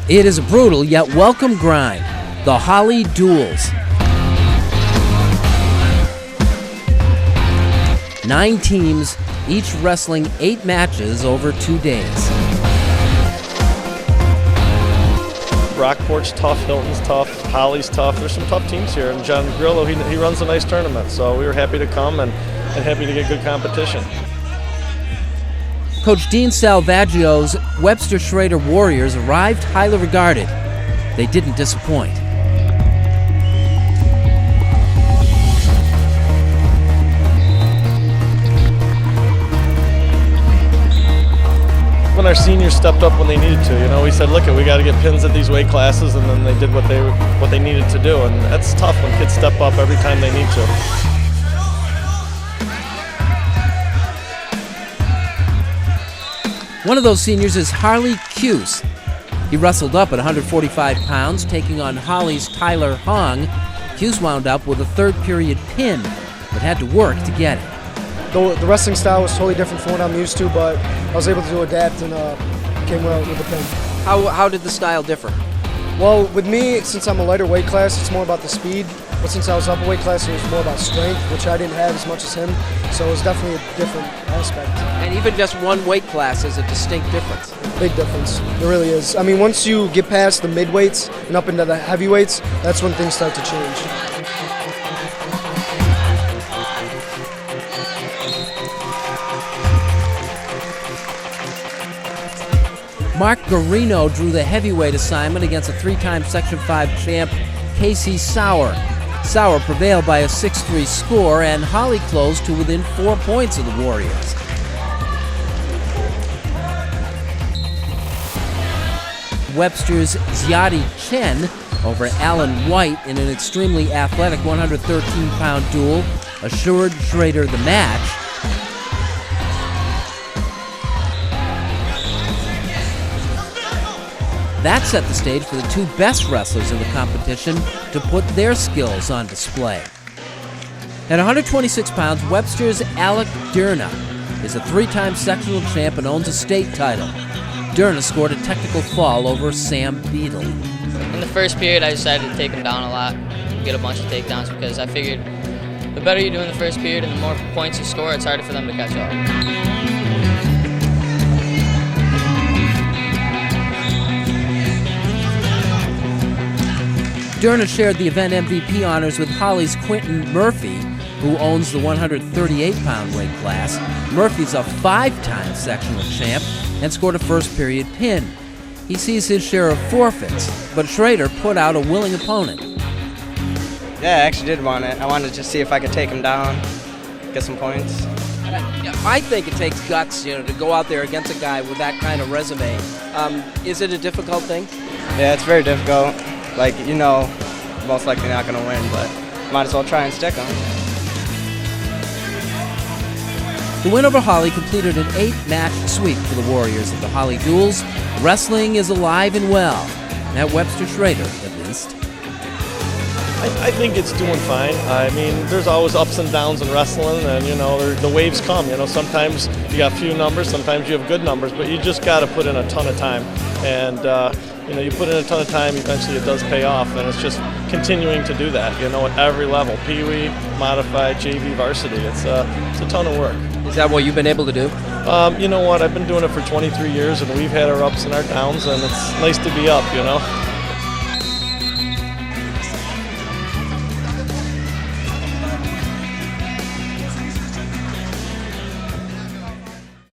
It is a brutal yet welcome grind. The Holley Duals. 9 teams, each wrestling 8 matches over 2 days. Rockport's tough, Hilton's tough, Holley's tough. There's some tough teams here, and John Grillo, he runs a nice tournament, so we were happy to come and happy to get good competition. Coach Dean Salvaggio's Webster Schroeder Warriors arrived highly regarded. They didn't disappoint. When our seniors stepped up when they needed to, we said, look, we got to get pins at these weight classes, and then they did what they needed to do, and that's tough when kids step up every time they need to. One of those seniors is Harley Cuse. He wrestled up at 145 pounds, taking on Holley's Tyler Hong. Cuse wound up with a third-period pin, but had to work to get it. The wrestling style was totally different from what I'm used to, but I was able to adapt and came out with the pin. How did the style differ? Well, with me, since I'm a lighter weight class, it's more about the speed. But since I was upper weight class, it was more about strength, which I didn't have as much as him. So it was definitely a different aspect. And even just one weight class is a distinct difference. Big difference. It really is. I mean, once you get past the mid-weights and up into the heavyweights, that's when things start to change. Mark Garino drew the heavyweight assignment against a 3-time Section 5 champ, Casey Sauer. Sauer prevailed by a 6-3 score, and Holley closed to within 4 points of the Warriors. Webster's Ziadi Chen over Alan White in an extremely athletic 113-pound duel assured Schroeder the match. That set the stage for the 2 best wrestlers in the competition to put their skills on display. At 126 pounds, Webster's Alec Durna is a 3-time sectional champ and owns a state title. Durna scored a technical fall over Sam Beadle. In the first period, I decided to take him down a lot, get a bunch of takedowns, because I figured the better you do in the first period and the more points you score, it's harder for them to catch up. Durna shared the event MVP honors with Holley's Quentin Murphy, who owns the 138-pound weight class. Murphy's a 5-time sectional champ and scored a first-period pin. He sees his share of forfeits, but Schroeder put out a willing opponent. Yeah, I actually did want it. I wanted to just see if I could take him down, get some points. I think it takes guts, to go out there against a guy with that kind of resume. Is it a difficult thing? Yeah, it's very difficult. Most likely not going to win, but might as well try and stick him. The win over Holley completed an 8-match sweep for the Warriors of the Holley Duals. Wrestling is alive and well, at Webster Schroeder at least. I think it's doing fine. I mean, there's always ups and downs in wrestling, and the waves come. Sometimes you got few numbers, sometimes you have good numbers, but you just got to put in a ton of time. And you put in a ton of time, eventually it does pay off, and it's just continuing to do that. At every level, Pee-wee, modified, JV, varsity. It's a ton of work. Is that what you've been able to do? You know what? I've been doing it for 23 years, and we've had our ups and our downs, and it's nice to be up.